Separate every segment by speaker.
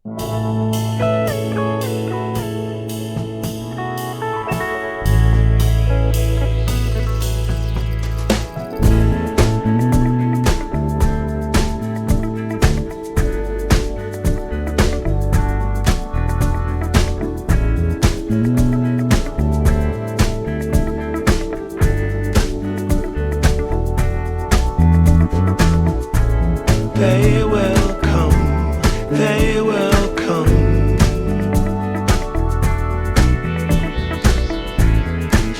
Speaker 1: They will come, they will come,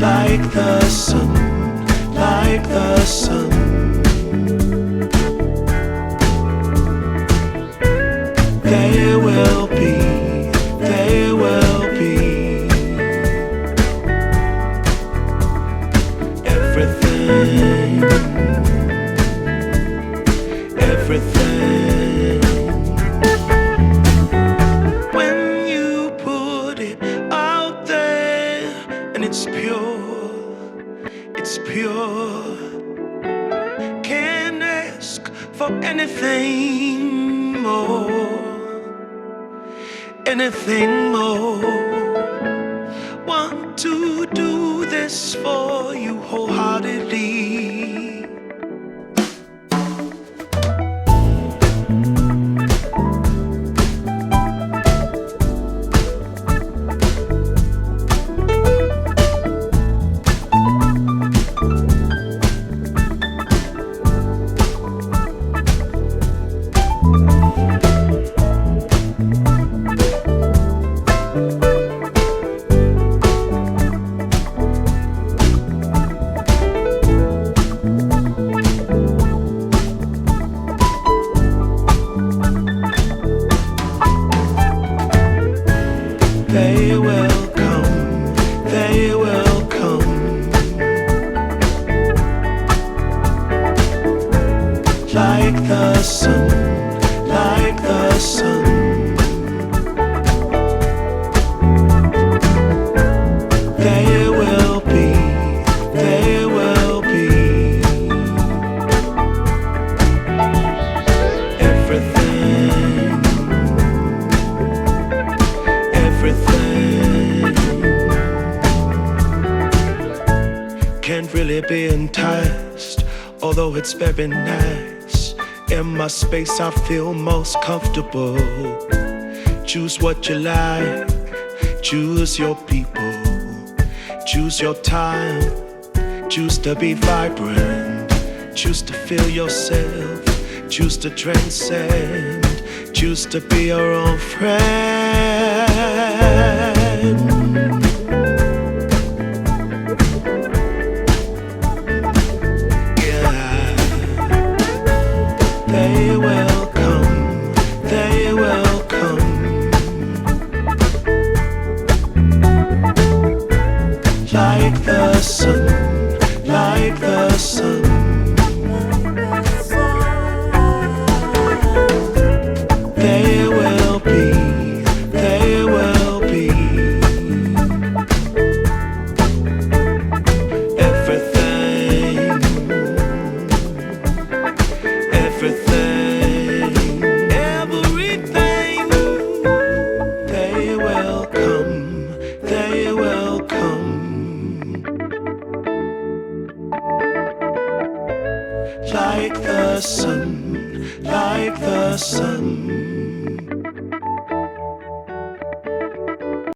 Speaker 1: like the sun, like the sun. They will be, they will be everything, everything. When you put it out there and it's pure, can't ask for anything more, anything more. Want to do this for you wholeheartedly. They will come, they will come, like the sun, like the sun. They will be, they will be everything, everything. Can't really be enticed, although it's very nice. In my space I feel most comfortable. Choose what you like, choose your people, choose your time, choose to be vibrant, choose to feel yourself, choose to transcend, choose to be your own friend. They will come, they will come, like the sun, like the sun. They will be, they will be everything, everything, everything. They will come, they will come, like the sun, like the sun.